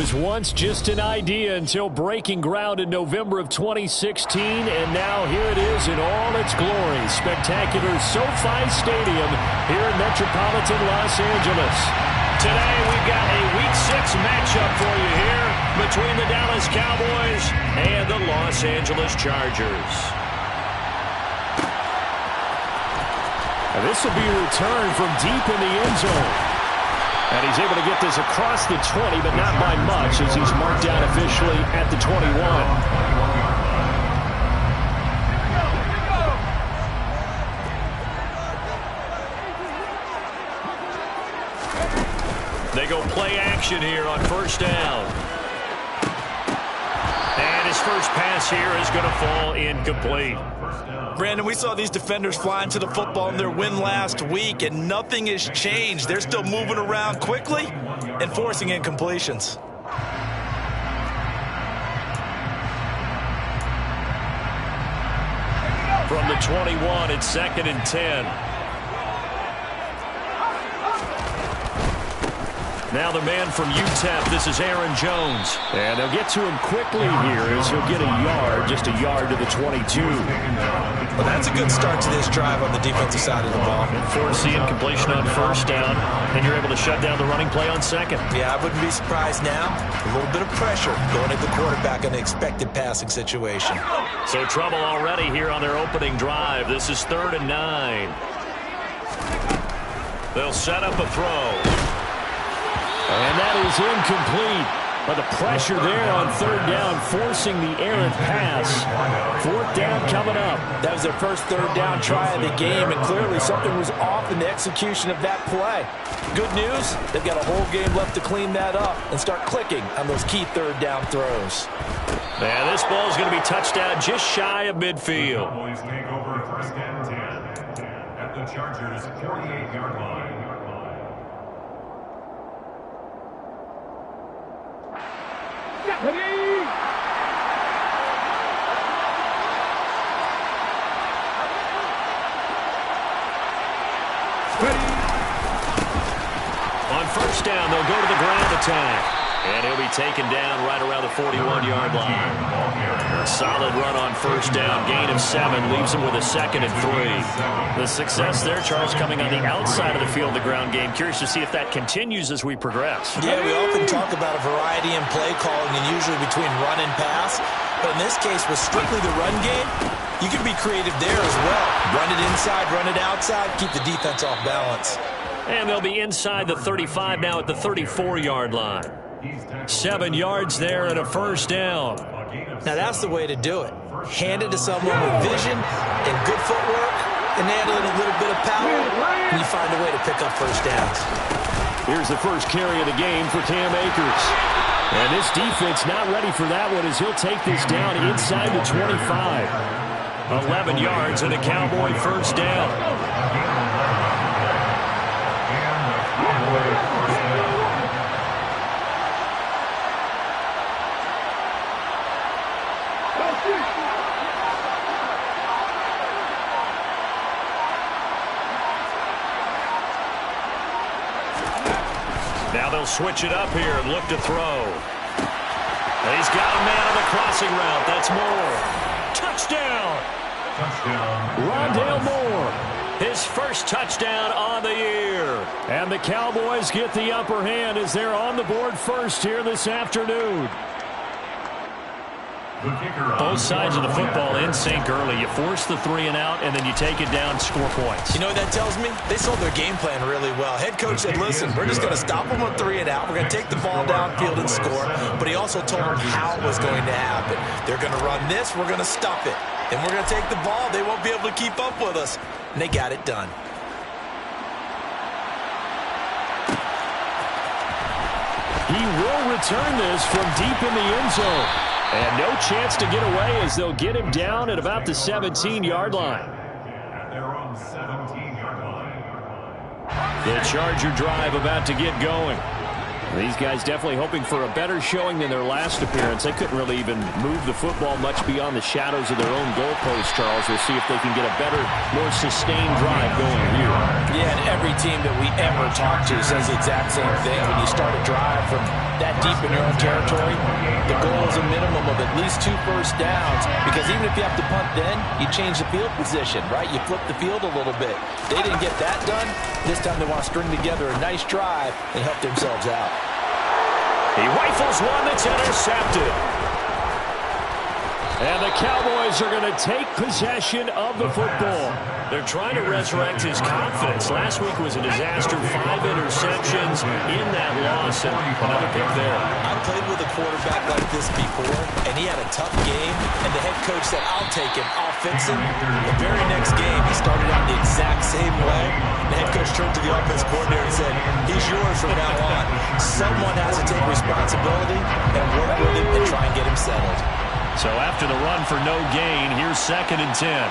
was once just an idea until breaking ground in November of 2016, and now here it is in all its glory. Spectacular SoFi Stadium here in metropolitan Los Angeles. Today we've got a Week 6 matchup for you here between the Dallas Cowboys and the Los Angeles Chargers. And this will be a return from deep in the end zone. And he's able to get this across the 20, but not by much as he's marked down officially at the 21. They go play action here on first down. And his first pass here is going to fall incomplete. Brandon, we saw these defenders flying to the football in their win last week, and nothing has changed. They're still moving around quickly and forcing incompletions. From the 21, it's 2nd and 10. Now the man from UTEP, this is Aaron Jones. And they'll get to him quickly here as he'll get a yard, just a yard to the 22. Well, that's a good start to this drive on the defensive side of the ball. Force the incompletion on first down, and you're able to shut down the running play on second. Yeah, I wouldn't be surprised now. A little bit of pressure going at the quarterback in the expected passing situation. So trouble already here on their opening drive. This is 3rd and 9. They'll set up a throw. And that is incomplete. But the pressure there on 3rd down, forcing the errant pass. 4th down coming up. That was their first 3rd down try of the game, and clearly something was off in the execution of that play. Good news, they've got a whole game left to clean that up and start clicking on those key 3rd down throws. And this ball is going to be touchdown just shy of midfield. Cowboys take over 1st and 10 at the Chargers' 48-yard line. On first down, they'll go to the ground attack. And he'll be taken down right around the 41-yard line. A solid run on first down. Gain of 7 leaves him with a 2nd and 3. The success there, Charles, coming on the outside of the field, the ground game. Curious to see if that continues as we progress. Yeah, we often talk about a variety in play calling and usually between run and pass. But in this case, with strictly the run game, you can be creative there as well. Run it inside, run it outside, keep the defense off balance. And they'll be inside the 35 now at the 34-yard line. 7 yards there and a first down. Now that's the way to do it. Hand it to someone with vision and good footwork, and add in a little bit of power, and you find a way to pick up first downs. Here's the first carry of the game for Cam Akers. And this defense not ready for that one as he'll take this down inside the 25. 11 yards and a Cowboy first down. Now they'll switch it up here and look to throw. And he's got a man on the crossing route. That's Moore. Touchdown! Rondale Moore. His first touchdown on the year. And the Cowboys get the upper hand as they're on the board first here this afternoon. Both sides of the football in sync early. You force the 3 and out, and then you take it down, score points. You know what that tells me? They sold their game plan really well. Head coach said, listen, we're just going to stop them on 3 and out. We're going to take the ball downfield and score. But he also told them how it was going to happen. They're going to run this. We're going to stuff it. And we're going to take the ball. They won't be able to keep up with us. And they got it done. He will return this from deep in the end zone. And no chance to get away as they'll get him down at about the 17-yard line. At their own 17-yard line. The Charger drive about to get going. These guys definitely hoping for a better showing than their last appearance. They couldn't really even move the football much beyond the shadows of their own goalpost, Charles. We'll see if they can get a better, more sustained drive going here. Yeah, and every team that we ever talk to says the exact same thing. When you start a drive from that deep in your own territory, the goal is a minimum of at least 2 first downs, because even if you have to punt then, you change the field position, right? You flip the field a little bit. They didn't get that done. This time they want to string together a nice drive and help themselves out. He rifles one that's intercepted. And the Cowboys are going to take possession of the football. They're trying to resurrect his confidence. Last week was a disaster. 5 interceptions in that loss, and another pick there. I played with a quarterback like this before, and he had a tough game, and the head coach said, I'll take him, I'll fix him. The very next game, he started out the exact same way. The head coach turned to the offense coordinator and said, he's yours from now on. Someone has to take responsibility and work with him and try and get him settled. So after the run for no gain, here's 2nd and 10.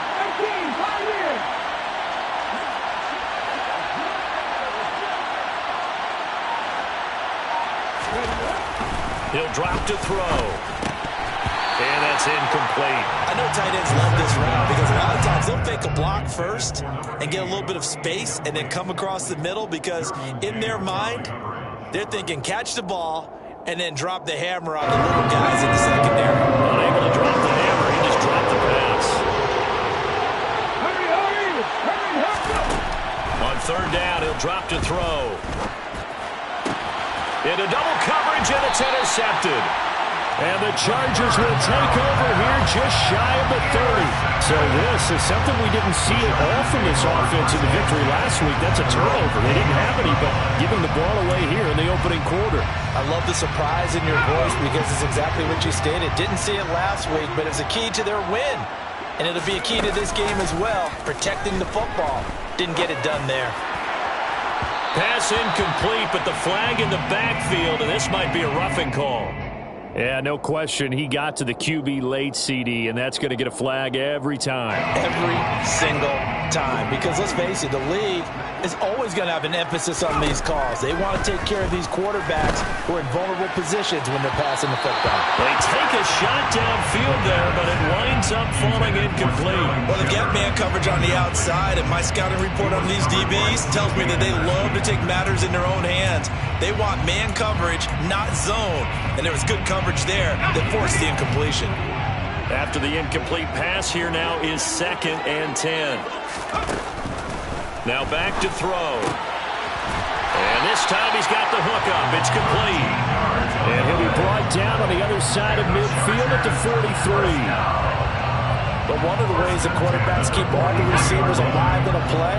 He'll drop to throw. And that's incomplete. I know tight ends love this route because a lot of times they'll fake a block first and get a little bit of space and then come across the middle, because in their mind, they're thinking catch the ball and then drop the hammer on the little guys in the secondary. Unable to drop the hammer, he just dropped the pass. On 3rd down, he'll drop to throw. Into double coverage, and it's intercepted. And the Chargers will take over here just shy of the 30. So this is something we didn't see at all from this offense in the victory last week. That's a turnover. They didn't have any, but giving the ball away here in the opening quarter. I love the surprise in your voice, because it's exactly what you stated. Didn't see it last week, but it's a key to their win. And it'll be a key to this game as well, protecting the football. Didn't get it done there. Pass incomplete, but the flag in the backfield, and this might be a roughing call. Yeah, no question. He got to the QB late, CD, and that's going to get a flag every time. Every single time. Because let's face it, the league is always going to have an emphasis on these calls. They want to take care of these quarterbacks who are in vulnerable positions when they're passing the football. They take a shot downfield there, but it winds up falling incomplete. Well, they get man coverage on the outside, and my scouting report on these DBs tells me that they love to take matters in their own hands. They want man coverage, not zone. And there was good coverage there that forced the incompletion. After the incomplete pass, here now is 2nd and 10. Now back to throw. And this time he's got the hook up. It's complete. And he'll be brought down on the other side of midfield at the 43. But one of the ways the quarterbacks keep all the receivers alive in a play,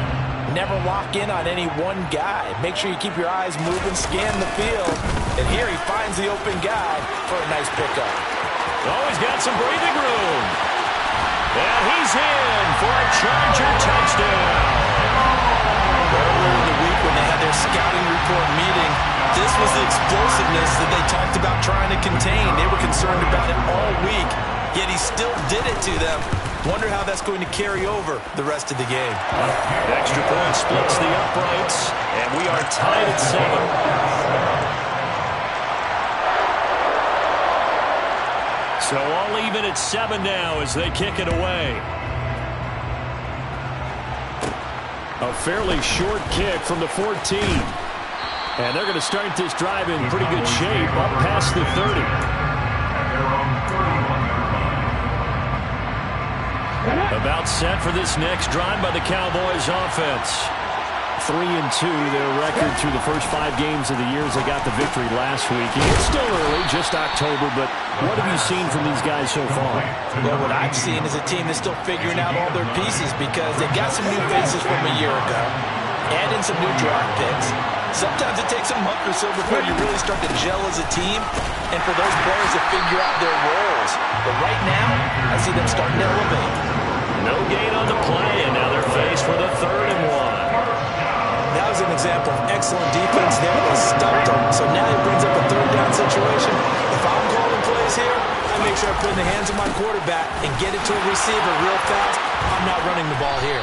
never lock in on any one guy. Make sure you keep your eyes moving, scan the field. And here he finds the open guy for a nice pickup. Oh, he's got some breathing room. And he's in for a Charger touchdown. Earlier in the week when they had their scouting report meeting, this was the explosiveness that they talked about trying to contain. They were concerned about it all week, yet he still did it to them. Wonder how that's going to carry over the rest of the game. Extra point splits the uprights, and we are tied at 7. So all even at 7 now as they kick it away. A fairly short kick from the 14. And they're going to start this drive in pretty good shape up past the 30. About set for this next drive by the Cowboys offense. 3-2, their record through the first 5 games of the year as they got the victory last week. It's still early, just October, but what have you seen from these guys so far? Well, what I've seen is a team that's still figuring out all their pieces, because they got some new faces from a year ago, add in some new draft picks. Sometimes it takes a month or so before you really start to gel as a team, and for those players to figure out their roles. But right now, I see them starting to elevate. No gain on the play, and now they're faced with a 3rd and 1. That was an example of excellent defense there. They stumped them. So now it brings up a 3rd down situation. If I'm calling plays here, I make sure I put it in the hands of my quarterback and get it to a receiver real fast. I'm not running the ball here.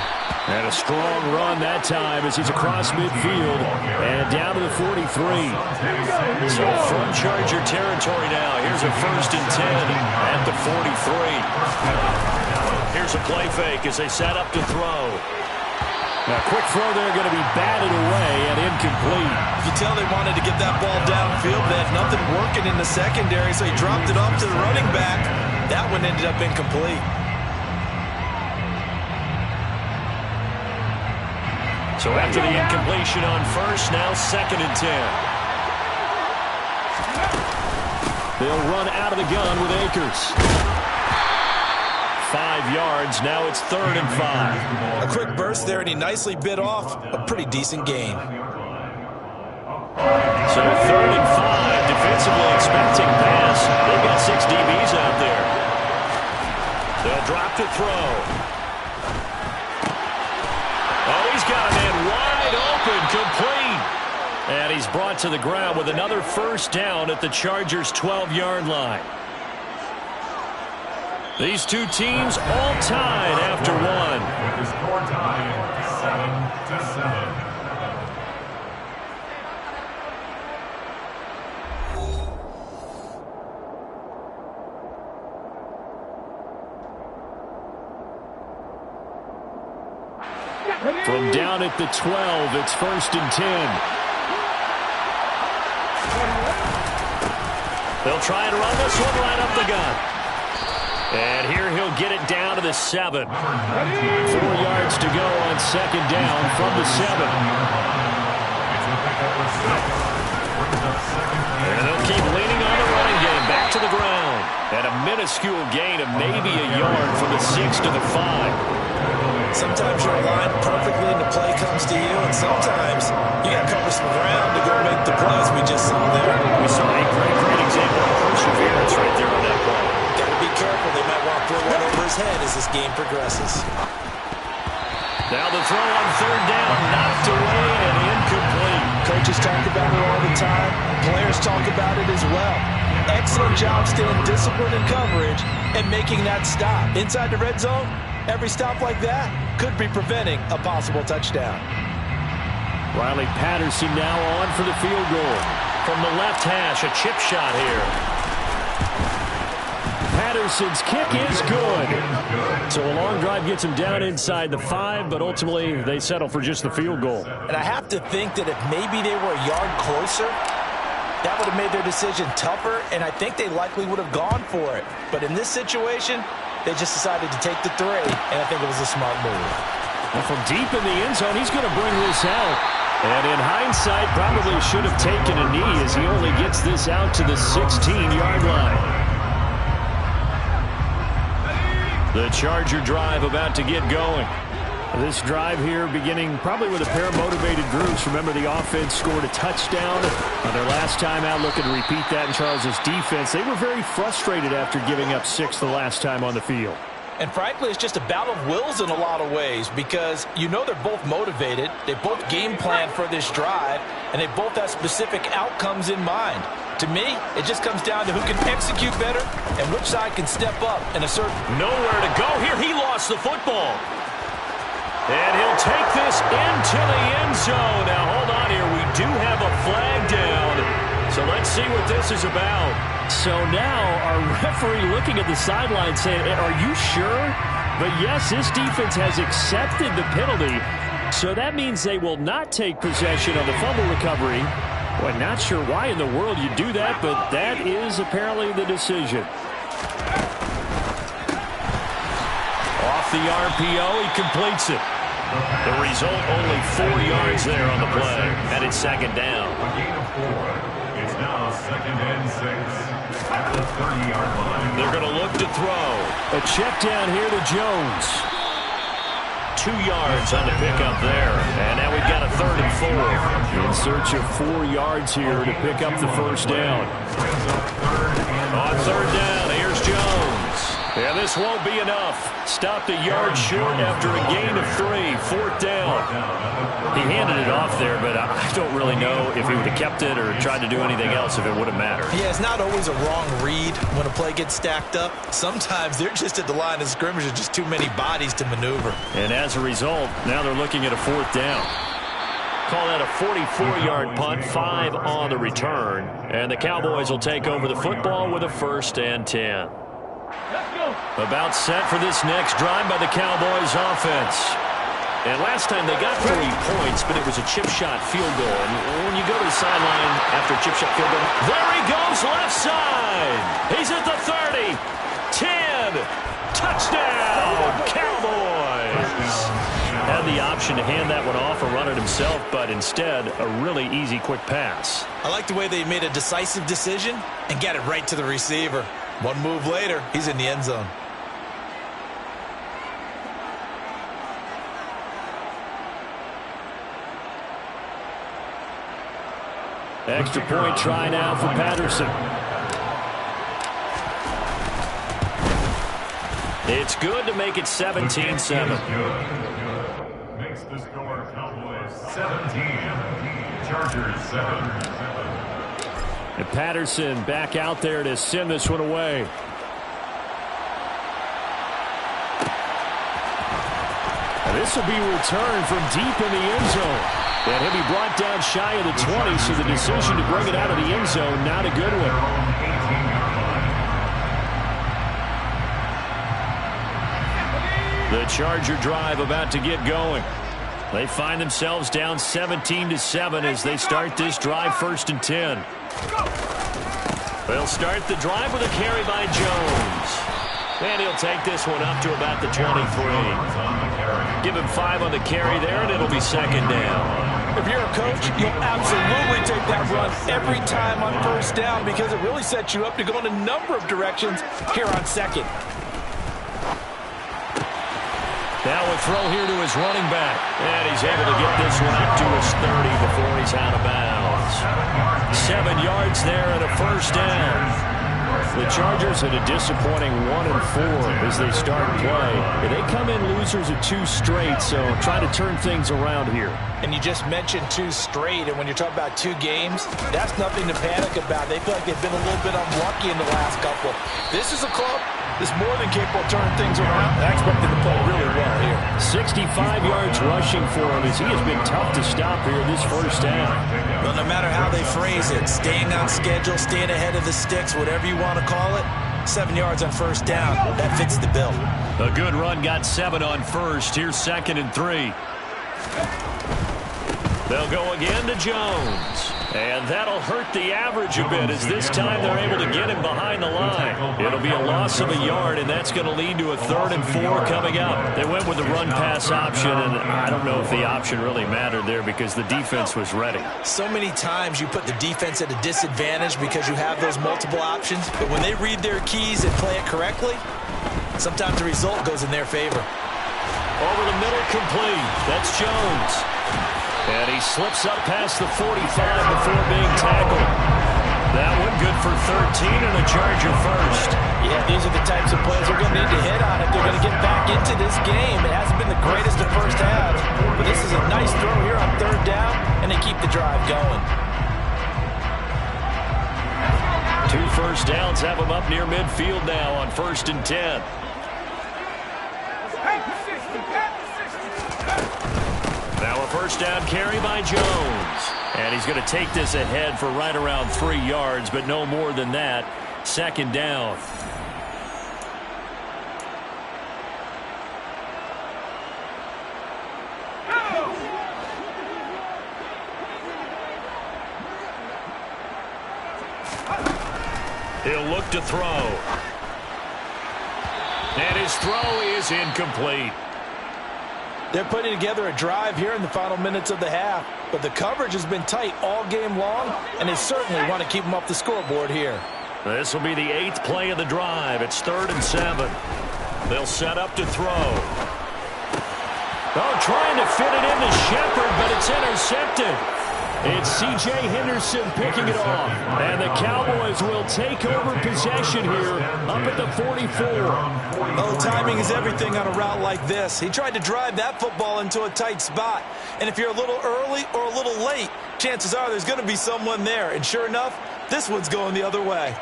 And a strong run that time as he's across midfield and down to the 43. So from Charger territory now, here's a 1st and 10 at the 43. Here's a play fake as they set up to throw. A quick throw there going to be batted away and incomplete. You can tell they wanted to get that ball downfield. They had nothing working in the secondary, so he dropped it off to the running back. That one ended up incomplete. So after the incompletion on first, now 2nd and 10. They'll run out of the gun with Akers. 5 yards. Now it's 3rd and 5. A quick burst there, and he nicely bit off a pretty decent gain. So 3rd and 5. Defensively expecting pass. They've got 6 DBs out there. They'll drop to throw. Oh, he's got a man wide open, complete. And he's brought to the ground with another first down at the Chargers' 12-yard line. These two teams all tied after one. With the score tied 7-7. From down at the 12, it's 1st and 10. They'll try and run this one right up the gut. And here he'll get it down to the 7. 4 yards to go on 2nd down from the 7. And they'll keep leaning on the running game. Back to the ground. And a minuscule gain of maybe a yard from the 6 to the 5. Sometimes you're aligned perfectly and the play comes to you, and sometimes you got to cover some ground to go make the plays we just saw there. We saw a great example of perseverance right there on that play. Got to be careful. They might want to throw one over his head as this game progresses. Now the throw on 3rd down, knocked away and incomplete. Coaches talk about it all the time. Players talk about it as well. Excellent job staying disciplined in coverage and making that stop. Inside the red zone, every stop like that could be preventing a possible touchdown. Riley Patterson now on for the field goal. From the left hash, a chip shot here. Patterson's kick is good. So a long drive gets him down inside the 5, but ultimately they settle for just the field goal. And I have to think that if maybe they were a yard closer, that would have made their decision tougher, and I think they likely would have gone for it. But in this situation, they just decided to take the 3, and I think it was a smart move. And from deep in the end zone, he's going to bring this out. And in hindsight, probably should have taken a knee as he only gets this out to the 16-yard line. The Charger drive about to get going. This drive here beginning probably with a pair of motivated groups. Remember, the offense scored a touchdown on their last time out, looking to repeat that in Charles' defense. They were very frustrated after giving up 6 the last time on the field. And frankly, it's just a battle of wills in a lot of ways because you know they're both motivated. They both game plan for this drive, and they both have specific outcomes in mind. To me, it just comes down to who can execute better and which side can step up and assert. Nowhere to go here. He lost the football. And he'll take this into the end zone. Now, hold on here. We do have a flag down. So let's see what this is about. So now our referee looking at the sideline saying, are you sure? But yes, this defense has accepted the penalty. So that means they will not take possession on the fumble recovery. Well, not sure why in the world you do that, but that is apparently the decision. Off the RPO, he completes it. The result, only 4 yards there on the play. And it's 2nd down. A gain of 4. It's now 2nd and 6 at the 30-yard line. They're going to look to throw. A check down here to Jones. 2 yards on the pickup there. And now we've got a 3rd and 4. In search of 4 yards here to pick up the first down. On 3rd down, here's Jones. Yeah, this won't be enough. Stopped a yard short after a gain of 3. 4th down. He handed it off there, but I don't really know if he would have kept it or tried to do anything else if it would have mattered. Yeah, it's not always a wrong read when a play gets stacked up. Sometimes they're just at the line of scrimmage with just too many bodies to maneuver. And as a result, now they're looking at a 4th down. Call that a 44-yard punt, 5 on the return. And the Cowboys will take over the football with a 1st and 10. About set for this next drive by the Cowboys offense. And last time they got 3 points, but it was a chip shot field goal. And when you go to the sideline after a chip shot field goal, there he goes left side. He's at the 30, 10, touchdown, Cowboys. Had the option to hand that one off or run it himself, but instead a really easy quick pass. I like the way they made a decisive decision and got it right to the receiver. One move later, he's in the end zone. Extra point try now for Patterson. It's good to make it 17-7. Makes the score Cowboys 17. Chargers 7. And Patterson back out there to send this one away. And this will be returned from deep in the end zone. And he'll be brought down shy of the 20, so the decision to bring it out of the end zone, not a good one. The Charger drive about to get going. They find themselves down 17-7 as they start this drive 1st and 10. They'll start the drive with a carry by Jones. And he'll take this one up to about the 23. Give him 5 on the carry there, and it'll be 2nd down. If you're a coach, you'll absolutely take that run every time on 1st down because it really sets you up to go in a number of directions here on 2nd. Now a throw here to his running back. And he's able to get this one up to his 30 before he's out of bounds. 7 yards there and a 1st down. The Chargers at a disappointing 1-4 as they start play. They come in losers of 2 straight, so try to turn things around here. And you just mentioned 2 straight, and when you're talking about 2 games, that's nothing to panic about. They feel like they've been a little bit unlucky in the last couple. This is a club that's more than capable of turning things around. I expect them to play really well here. 65 yards rushing for him as he has been tough to stop here this 1st down. Well, no matter how they phrase it, staying on schedule, staying ahead of the sticks, whatever you want to call it, 7 yards on 1st down, that fits the bill. A good run got 7 on 1st. Here's 2nd and 3. They'll go again to Jones. And that'll hurt the average a bit as this time they're able to get him behind the line. It'll be a loss of a yard, and that's going to lead to a 3rd and 4 coming up. They went with the run-pass option, and I don't know if the option really mattered there because the defense was ready. So many times you put the defense at a disadvantage because you have those multiple options, but when they read their keys and play it correctly, sometimes the result goes in their favor. Over the middle, complete. That's Jones. And he slips up past the 45 before being tackled. That one good for 13 and a Charger 1st. Yeah, these are the types of plays they're going to need to hit on if they're going to get back into this game. It hasn't been the greatest of 1st halves, but this is a nice throw here on 3rd down, and they keep the drive going. 2 1st downs have them up near midfield now on 1st and 10. Now a 1st down carry by Jones. And he's going to take this ahead for right around 3 yards, but no more than that. 2nd down. He'll look to throw. And his throw is incomplete. They're putting together a drive here in the final minutes of the half, but the coverage has been tight all game long, and they certainly want to keep them off the scoreboard here. This will be the 8th play of the drive. It's 3rd and 7. They'll set up to throw. Oh, trying to fit it into Shepard, but it's intercepted. It's C.J. Henderson picking it off. And the Cowboys will take over possession here up at the 44. Oh, timing is everything on a route like this. He tried to drive that football into a tight spot. And if you're a little early or a little late, chances are there's going to be someone there. And sure enough, this one's going the other way.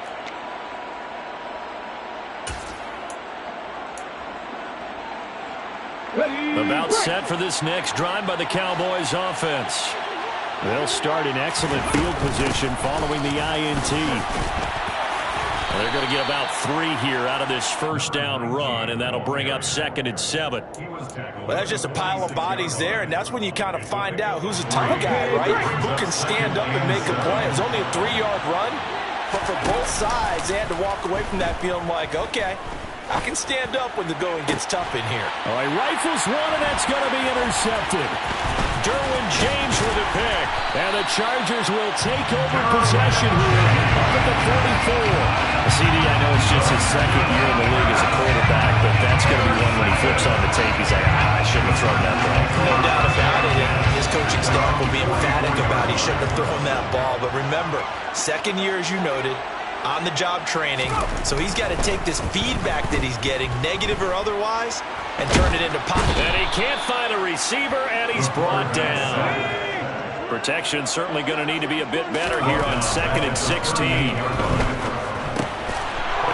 About set for this next drive by the Cowboys offense. They'll start in excellent field position following the INT. Well, they're going to get about 3 here out of this first down run, and that'll bring up 2nd and 7. Well, that's just a pile of bodies there, and that's when you kind of find out who's a tough guy, right? Who can stand up and make a play. It was only a 3-yard run, but for both sides, they had to walk away from that feeling like, okay, I can stand up when the going gets tough in here. All right, rifles one, and that's going to be intercepted. Derwin James with a pick. And the Chargers will take over possession here up at the 44. CD, I know it's just his 2nd year in the league as a quarterback, but that's going to be one when he flips on the tape. He's like, I shouldn't have thrown that ball. No doubt about it. And his coaching staff will be emphatic about he shouldn't have thrown that ball. But remember, 2nd year, as you noted, on-the-job training. So he's got to take this feedback that he's getting, negative or otherwise, and turn it into positive. And he can't find a receiver, and he's brought down. Protection certainly going to need to be a bit better here on 2nd and 16.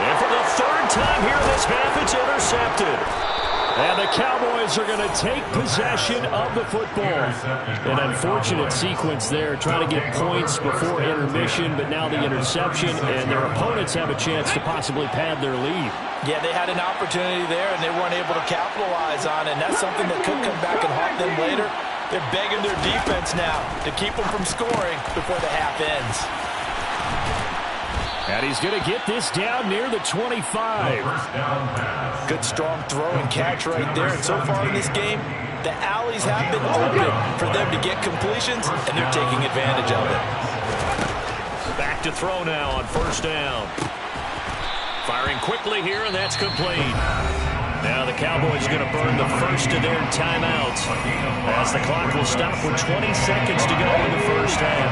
And for the 3rd time here in this half, it's intercepted. And the Cowboys are going to take possession of the football. An unfortunate sequence there, trying to get points before intermission, but now the interception, and their opponents have a chance to possibly pad their lead. Yeah, they had an opportunity there, and they weren't able to capitalize on it, and that's something that could come back and haunt them later. They're begging their defense now to keep them from scoring before the half ends. And he's going to get this down near the 25. Good strong throw and catch right there. And so far in this game, the alleys have been open for them to get completions, and they're taking advantage of it. Back to throw now on 1st down. Firing quickly here, and that's complete. Now the Cowboys are going to burn the first of their timeouts as the clock will stop with 20 seconds to go in the first half.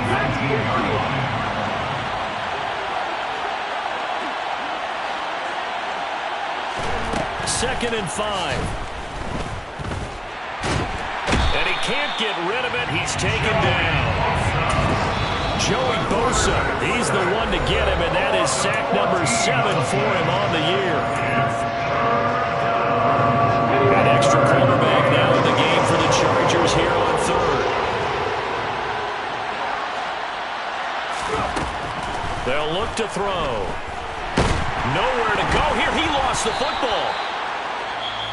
2nd and 5. And he can't get rid of it. He's taken down. Joey Bosa, he's the one to get him, and that is sack number 7 for him on the year. An extra quarterback now in the game for the Chargers here on 3rd. They'll look to throw. Nowhere to go here. He lost the football.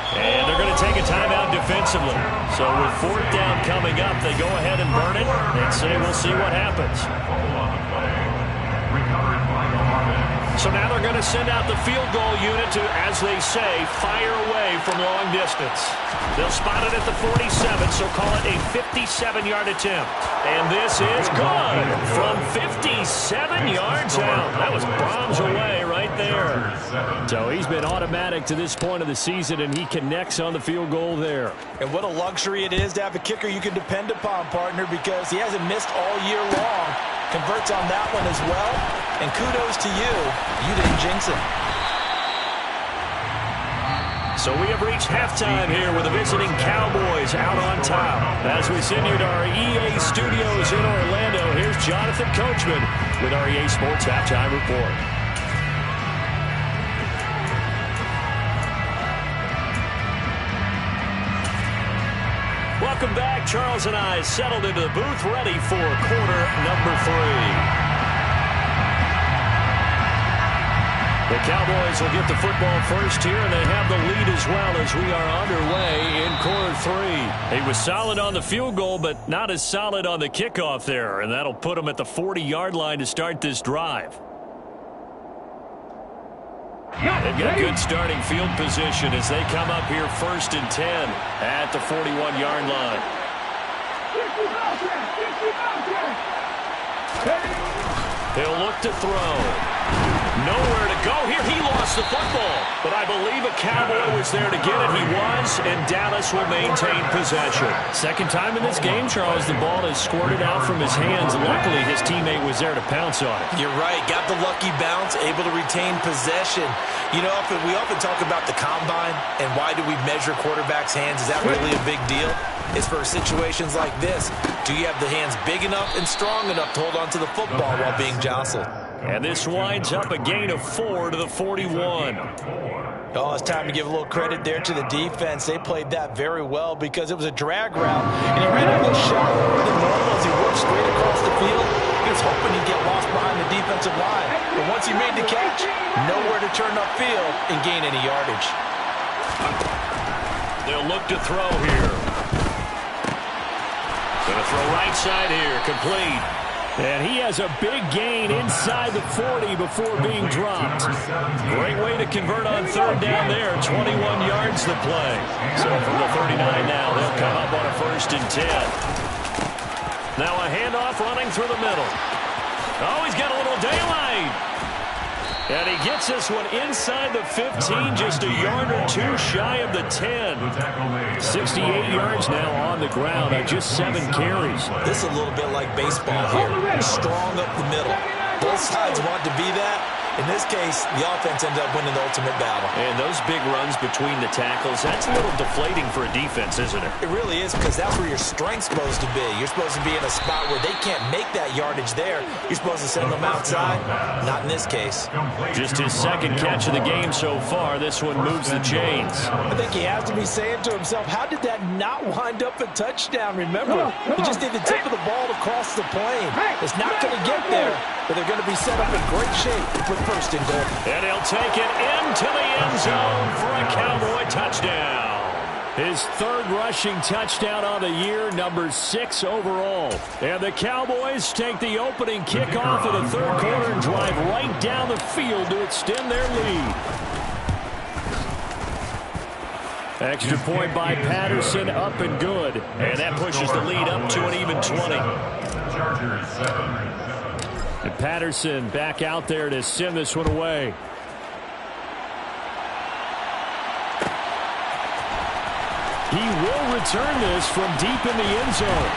And they're going to take a timeout defensively. So with 4th down coming up, they go ahead and burn it and say we'll see what happens. So now they're going to send out the field goal unit to, as they say, fire away from long distance. They'll spot it at the 47, so call it a 57-yard attempt. And this is good from 57 yards out. That was bombs away right there. So he's been automatic to this point of the season, and he connects on the field goal there. And what a luxury it is to have a kicker you can depend upon, partner, because he hasn't missed all year long. Converts on that one as well. And kudos to you. You didn't jinx him. So we have reached halftime here with the visiting Cowboys out on top. As we send you to our EA studios in Orlando, here's Jonathan Coachman with our EA Sports Halftime Report. Welcome back. Charles and I settled into the booth ready for quarter number 3. The Cowboys will get the football first here, and they have the lead as well as we are underway in quarter 3. He was solid on the field goal, but not as solid on the kickoff there, and that'll put him at the 40-yard line to start this drive. They've got good starting field position as they come up here 1st and 10 at the 41-yard line. They'll look to throw. Nowhere to go here. He lost the football, but I believe a Cowboy was there to get it. He was, and Dallas will maintain possession. Second time in this game, Charles, the ball has squirted out from his hands. Luckily, his teammate was there to pounce on it. You're right. Got the lucky bounce, able to retain possession. You know, we often talk about the combine and why do we measure quarterbacks' hands. Is that really a big deal? It's for situations like this. Do you have the hands big enough and strong enough to hold on to the football while being jostled? And this winds up a gain of 4 to the 41. Oh, it's time to give a little credit there to the defense. They played that very well because it was a drag route, and he ran a little shallower than normal as he worked straight across the field. He was hoping he'd get lost behind the defensive line. But once he made the catch, nowhere to turn upfield and gain any yardage. They'll look to throw here. Going to throw right side here, complete. And he has a big gain inside the 40 before being dropped. Great way to convert on third down there. 21 yards the play. So from the 39 now, they'll come up on a 1st and 10. Now a handoff running through the middle. Oh, he's got a little daylight. And he gets this one inside the 15, just a yard or two shy of the 10. 68 yards now on the ground on just 7 carries. This is a little bit like baseball here. Strong up the middle. Both sides want to be that. In this case, the offense ended up winning the ultimate battle. And those big runs between the tackles, that's a little deflating for a defense, isn't it? It really is, because that's where your strength's supposed to be. You're supposed to be in a spot where they can't make that yardage there. You're supposed to send them outside. Not in this case. Just his 2nd catch of the game so far. This one moves the chains. I think he has to be saying to himself, how did that not wind up a touchdown? Remember, he just need the tip of the ball to cross the plane. It's not going to get there, but they're going to be set up in great shape with 1st and goal. And he'll take it into the end zone for a Cowboy touchdown. His 3rd rushing touchdown on the year, number 6 overall. And the Cowboys take the opening kickoff of the 3rd quarter and drive right down the field to extend their lead. Extra point by Patterson, up and good. And that pushes the lead up to an even 20. Chargers 7. And Patterson back out there to send this one away. He will return this from deep in the end zone.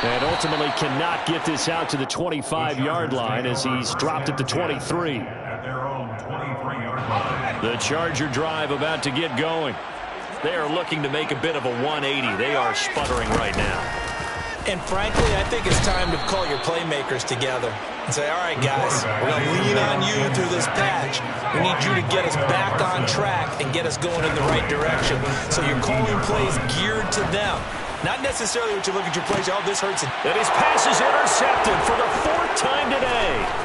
And ultimately cannot get this out to the 25-yard line as he's dropped at the 23. At their own 23-yard line. The Charger drive about to get going. They are looking to make a bit of a 180. They are sputtering right now. And frankly, I think it's time to call your playmakers together and say, all right, guys, we're going to lean on you through this patch. We need you to get us back on track and get us going in the right direction. So you're calling plays geared to them. Not necessarily what you look at your plays, oh, this hurts. And his pass is intercepted for the 4th time today.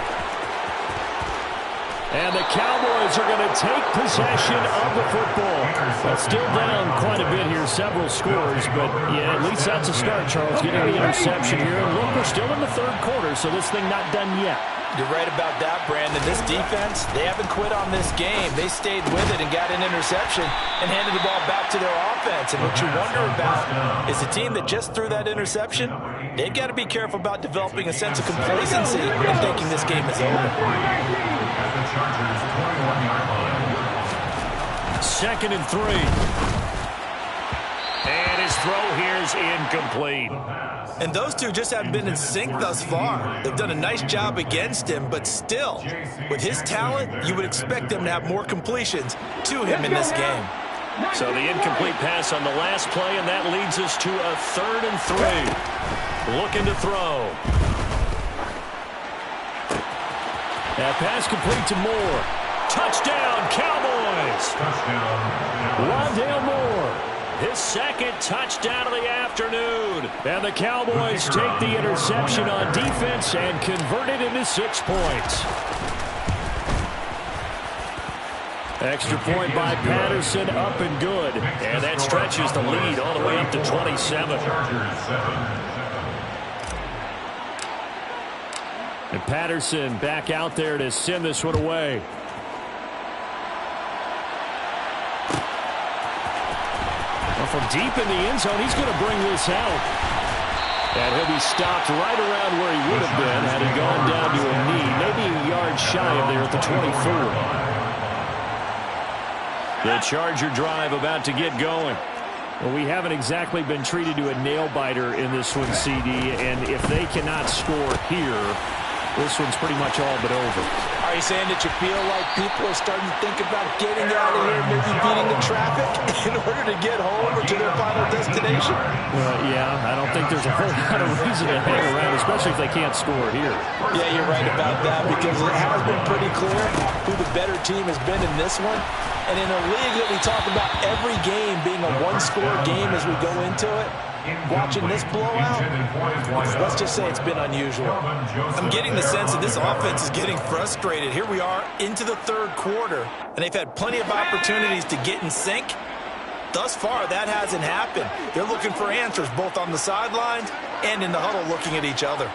And the Cowboys are going to take possession of the football. Well, still down quite a bit here, several scores, but yeah, at least that's a start, Charles, getting the interception here. And look, we're still in the 3rd quarter, so this thing not done yet. You're right about that, Brandon. This defense, they haven't quit on this game. They stayed with it and got an interception and handed the ball back to their offense. And what you wonder about is the team that just threw that interception, they've got to be careful about developing a sense of complacency and thinking this game is over. At the Chargers 21-yard line. 2nd and 3. And his throw here is incomplete. And those two just haven't been in sync thus far. They've done a nice job against him, but still, with his talent, you would expect them to have more completions to him in this game. So the incomplete pass on the last play, and that leads us to a 3rd and 3. Looking to throw. That pass complete to Moore. Touchdown, Cowboys! Touchdown. Rondale Moore. His 2nd touchdown of the afternoon. And the Cowboys take the interception on defense and convert it into 6 points. Extra point by Patterson, up and good. And that stretches the lead all the way up to 27. Chargers 7. And Patterson back out there to send this one away. Well, from deep in the end zone, he's going to bring this out. And he'll be stopped right around where he would have been had he gone down to a knee, maybe a yard shy of there at the 24. The Charger drive about to get going. Well, we haven't exactly been treated to a nail-biter in this one, CD, and if they cannot score here, this one's pretty much all but over. Are you saying that you feel like people are starting to think about getting out of here, maybe beating the traffic in order to get home or to their final destination? Yeah, I don't think there's a whole lot of reason to hang around, especially if they can't score here. Yeah, you're right about that, because it has been pretty clear who the better team has been in this one. And in a league that we talk about every game being a one-score game as we go into it, watching this blowout, let's just say it's been unusual. I'm getting the sense that this offense is getting frustrated. Here we are into the third quarter, and they've had plenty of opportunities to get in sync. Thus far, that hasn't happened. They're looking for answers both on the sidelines and in the huddle looking at each other.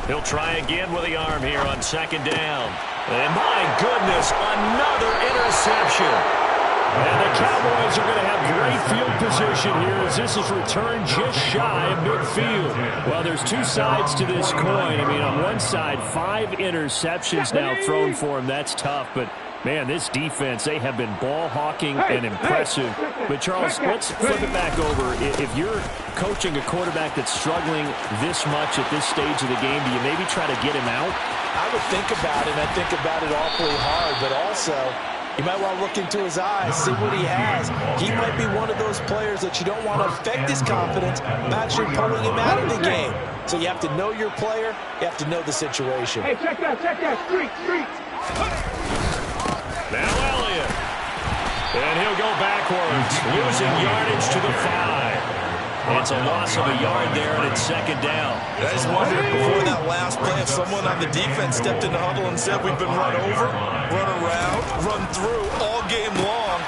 He'll try again with the arm here on second down. And my goodness, another interception. And the Cowboys are going to have great field position here as this is returned just shy of midfield. Well, there's two sides to this coin. I mean, on one side, 5 interceptions now thrown for him. That's tough, but man, this defense, they have been ball hawking and impressive. But, Charles, let's flip it back over. If you're coaching a quarterback that's struggling this much at this stage of the game, do you maybe try to get him out? I would think about it, and I think about it awfully hard, but also you might want to look into his eyes, see what he has. He might be one of those players that you don't want to affect his confidence by actually pulling him out of the game. So you have to know your player. You have to know the situation. Hey, check that, street. Now Elliott. And he'll go backwards, losing yardage to the 5. It's a loss of a yard there, and it's second down. I just wondered before that last play if someone on the defense stepped in the huddle and said we've been run over, run around, run through all game long.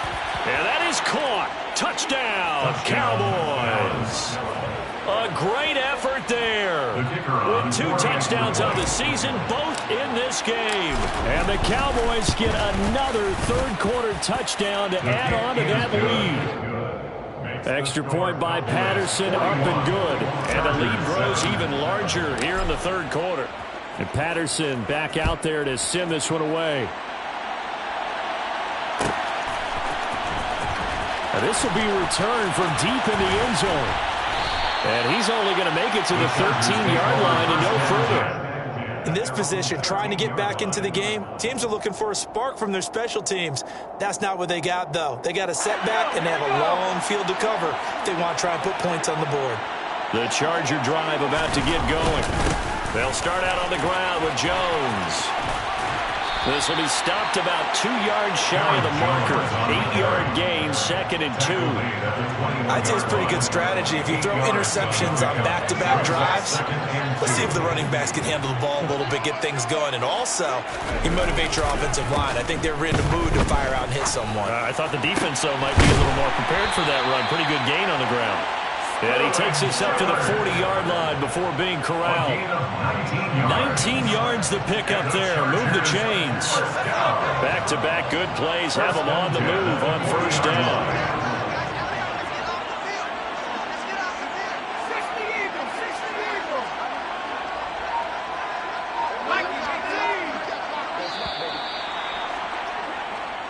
And that is caught. Touchdown, Cowboys. A great effort there. With 2 touchdowns on the season, both in this game. And the Cowboys get another third-quarter touchdown to add on to that lead. Extra point by Patterson, up and good. And the lead grows even larger here in the third quarter. And Patterson back out there to send this one away. Now this will be returned from deep in the end zone. And he's only going to make it to the 13-yard line and no further. In this position, trying to get back into the game, teams are looking for a spark from their special teams. That's not what they got, though. They got a setback, and they have a long field to cover if they want to try and put points on the board. The Charger drive about to get going. They'll start out on the ground with Jones. This will be stopped about 2 yards shy of the marker. 8-yard gain, 2nd and 2. I'd say it's pretty good strategy. If you throw interceptions on back-to-back drives, let's see if the running backs can handle the ball a little bit, get things going. And also, you motivate your offensive line. I think they're in the mood to fire out and hit someone. I thought the defense, though, might be a little more prepared for that run. Pretty good gain on the ground. And he takes this up to the 40-yard line before being corralled. 19 yards the pick up there. Move the chains. Back-to-back good plays have them on the move on first down.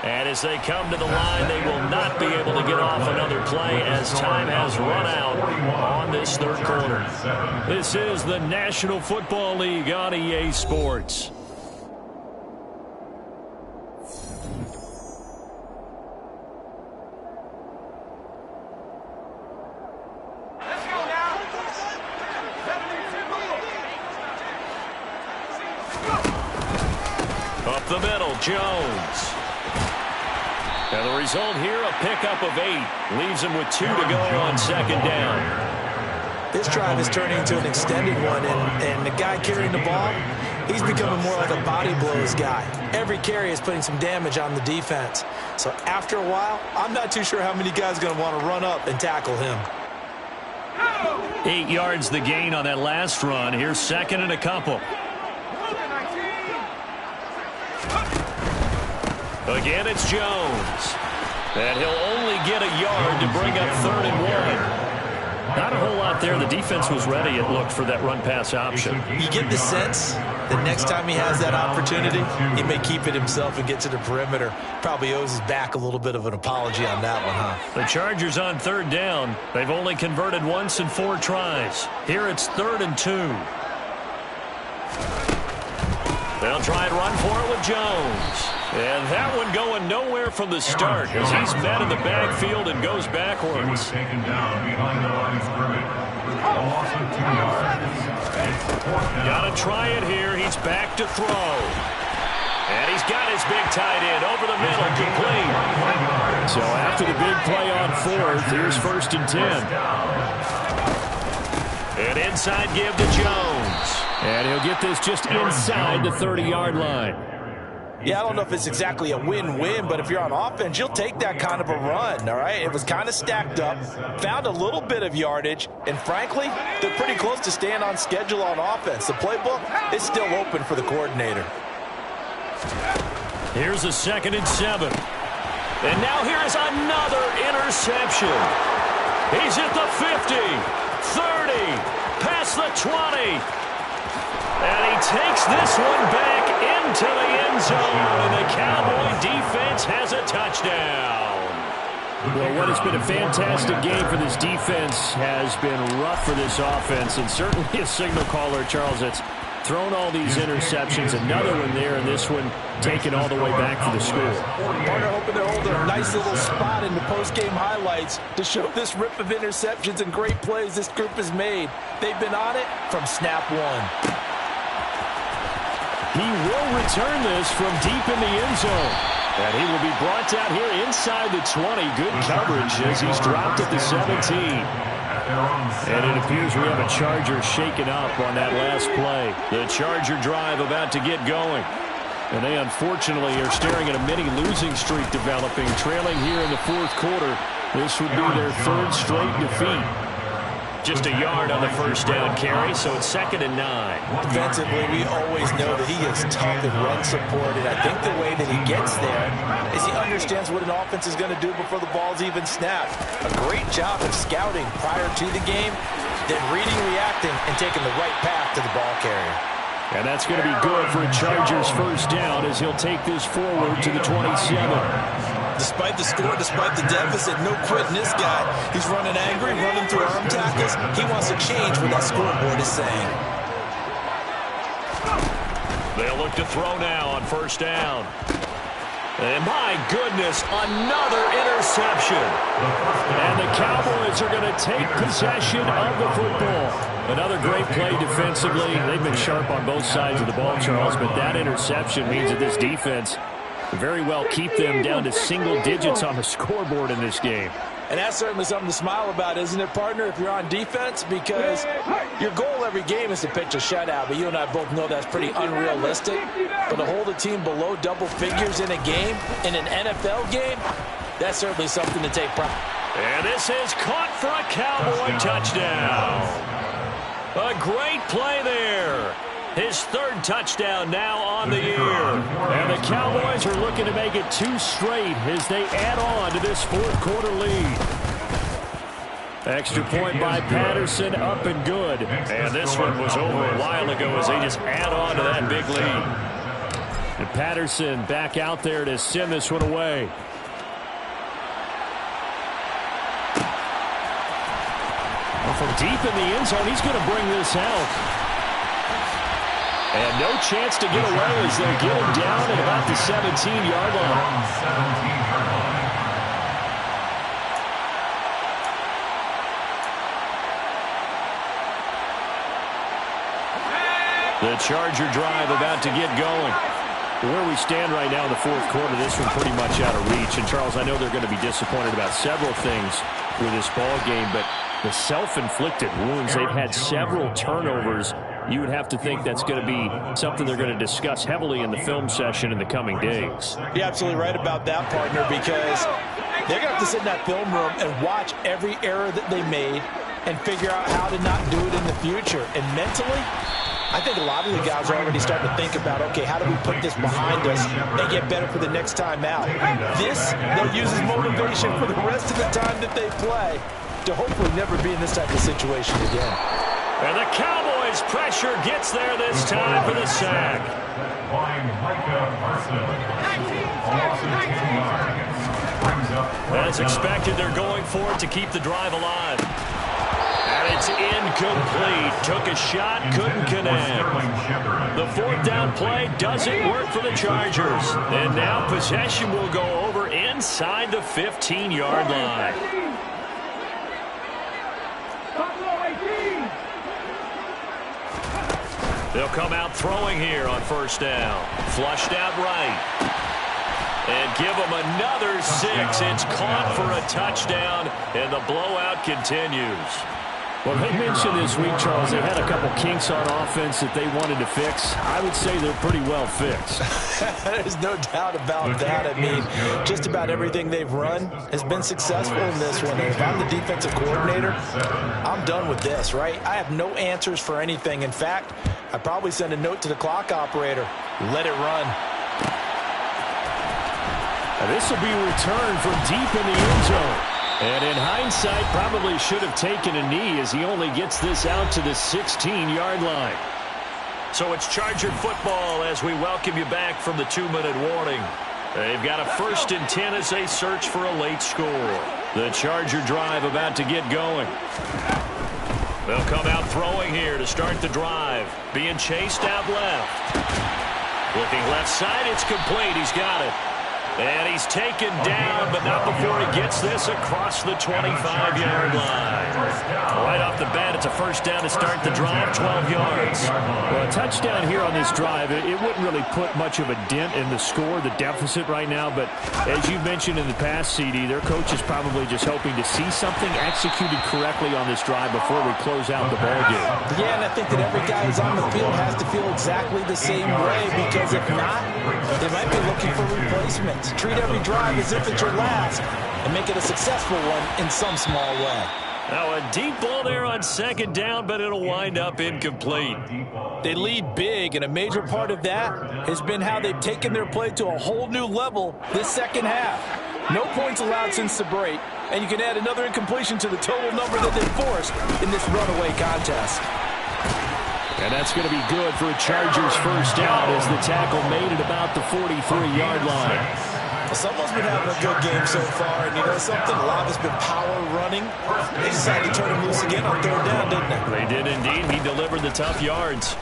And as they come to the line, they will not be able to get off another play as time has run out on this third quarter. This is the National Football League on EA Sports. Up the middle, Jones. And the result here, a pickup of 8. Leaves him with 2 to go on second down. This drive is turning into an extended one, and the guy carrying the ball, he's becoming more like a body blows guy. Every carry is putting some damage on the defense. So after a while, I'm not too sure how many guys are going to want to run up and tackle him. 8 yards the gain on that last run. Here's 2nd and a couple. Again, it's Jones. And he'll only get a yard to bring up 3rd and 1. Not a whole lot there. The defense was ready, it looked, for that run-pass option. You get the sense that next time he has that opportunity, he may keep it himself and get to the perimeter. Probably owes his back a little bit of an apology on that one, huh? The Chargers on 3rd down. They've only converted once in 4 tries. Here it's 3rd and 2. They'll try and run for it with Jones. And that one going nowhere from the start as he's met in the backfield and goes backwards. Taken down behind the line of scrimmage. A loss of 2 yards. Got to try it here. He's back to throw. And he's got his big tight end over the middle, complete. So after after the big play on fourth. Here's 1st and 10. An inside give to Jones. And he'll get this just inside the 30-yard line. Yeah, I don't know if it's exactly a win-win, but if you're on offense, you'll take that kind of a run, all right? It was kind of stacked up, found a little bit of yardage, and frankly, they're pretty close to staying on schedule on offense. The playbook is still open for the coordinator. Here's a 2nd and 7. And now here's another interception. He's at the 50, 30, past the 20. And he takes this one back into the end zone, and the Cowboy defense has a touchdown. Well, what has been a fantastic game for this defense has been rough for this offense, and certainly a signal caller, Charles, that's thrown all these interceptions. Another one there, and this one taken all the way back for the score. Partner hoping to hold a nice little spot in the post-game highlights to show this rip of interceptions and great plays this group has made. They've been on it from snap one. He will return this from deep in the end zone. And he will be brought down here inside the 20. Good coverage as he's dropped at the 17. And it appears we have a Charger shaken up on that last play. The Charger drive about to get going. And they unfortunately are staring at a mini losing streak developing, trailing here in the 4th quarter. This would be their 3rd straight defeat. Just a yard on the 1st down carry, so it's 2nd and 9. Defensively, we always know that he is tough and run support, and I think the way that he gets there is he understands what an offense is going to do before the ball's even snapped. A great job of scouting prior to the game, then reading, reacting, and taking the right path to the ball carrier. And that's going to be good for a Chargers 1st down as he'll take this forward to the 27. Despite the score, despite the deficit, no quitting this guy. He's running angry, running through arm tackles. He wants to change what that scoreboard is saying. They'll look to throw now on 1st down. And my goodness, another interception. And the Cowboys are going to take possession of the football. Another great play defensively. They've been sharp on both sides of the ball, Charles, but that interception means that this defense very well keep them down to single digits on the scoreboard in this game. And that's certainly something to smile about, isn't it, partner, if you're on defense? Because your goal every game is to pitch a shutout, but you and I both know that's pretty unrealistic. But to hold a team below double figures in a game, in an NFL game, that's certainly something to take pride. And this is caught for a Cowboy touchdown. A great play there. His 3rd touchdown now on the year. And the Cowboys are looking to make it 2 straight as they add on to this 4th quarter lead. Extra point by Patterson, up and good. And this one was over a while ago as they just add on to that big lead. And Patterson back out there to send this one away. Well, from deep in the end zone, he's going to bring this out. And no chance to get away as they'll get him down at about the 17-yard line. The Charger drive about to get going. Where we stand right now in the 4th quarter, this one pretty much out of reach. And, Charles, I know they're going to be disappointed about several things with this ball game, but the self-inflicted wounds, they've had several turnovers. You would have to think that's going to be something they're going to discuss heavily in the film session in the coming days. You're absolutely right about that, partner, because they're going to have to sit in that film room and watch every error that they made and figure out how to not do it in the future. And mentally, I think a lot of the guys are already starting to think about, okay, how do we put this behind us and get better for the next time out? This, they'll use as motivation for the rest of the time that they play to hopefully never be in this type of situation again. And the Cowboys' pressure gets there this time for the sack. As expected, they're going for it to keep the drive alive. And it's incomplete. Took a shot, couldn't connect. The 4th down play doesn't work for the Chargers. And now possession will go over inside the 15-yard line. They'll come out throwing here on 1st down. Flushed out right. And give them another 6. It's caught for a touchdown, and the blowout continues. Well, they mentioned this week, Charles, they had a couple kinks on offense that they wanted to fix. I would say they're pretty well fixed. There's no doubt about that. I mean, just about everything they've run has been successful in this one. And if I'm the defensive coordinator, I'm done with this, right? I have no answers for anything. In fact, I'd probably send a note to the clock operator. Let it run. Now, this will be returned from deep in the end zone. And in hindsight, probably should have taken a knee as he only gets this out to the 16-yard line. So it's Charger football as we welcome you back from the 2-minute warning. They've got a 1st and 10 as they search for a late score. The Charger drive about to get going. They'll come out throwing here to start the drive. Being chased out left. Looking left side, it's complete. He's got it. And he's taken down, but not before he gets this across the 25-yard line. Right off the bat, it's a 1st down to start the drive, 12 yards. Well, a touchdown here on this drive, it wouldn't really put much of a dent in the score, the deficit right now. But as you mentioned in the past, CD, their coach is probably just hoping to see something executed correctly on this drive before we close out the ballgame. Yeah, and I think that every guy who's on the field has to feel exactly the same way, because if not, they might be looking for replacements. Treat every drive as if it's your last and make it a successful one in some small way. Now a deep ball there on 2nd down, but it'll wind up incomplete. They lead big, and a major part of that has been how they've taken their play to a whole new level this second half. No points allowed since the break, and you can add another incompletion to the total number that they forced in this runaway contest. And that's going to be good for a Chargers 1st down as the tackle made it about the 43-yard line. Someone's been having a good game so far, and you know something? A lot of it's been power running. They decided to turn him loose again on 3rd down, didn't they? They did indeed. He delivered the tough yards.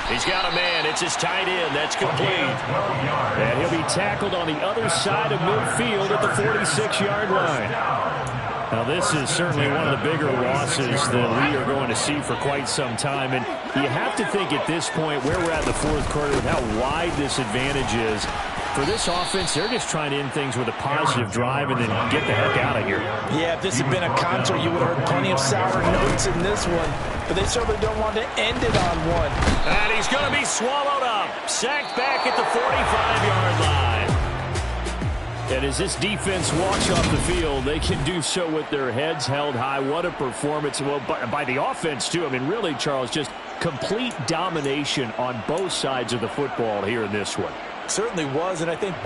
He's got a man. It's his tight end. That's complete. And he'll be tackled on the other side of midfield at the 46-yard line. Now, this is certainly one of the bigger losses that we are going to see for quite some time. And you have to think at this point where we're at in the 4th quarter with how wide this advantage is. For this offense, they're just trying to end things with a positive drive and then get the heck out of here. Yeah, if this had been a concert, you would have heard plenty of sour notes in this one. But they certainly don't want to end it on one. And he's going to be swallowed up. Sacked back at the 45-yard line. And as this defense walks off the field, they can do so with their heads held high. What a performance. Well, by the offense, too. I mean, really, Charles, just complete domination on both sides of the football here in this one. Certainly was, and I think both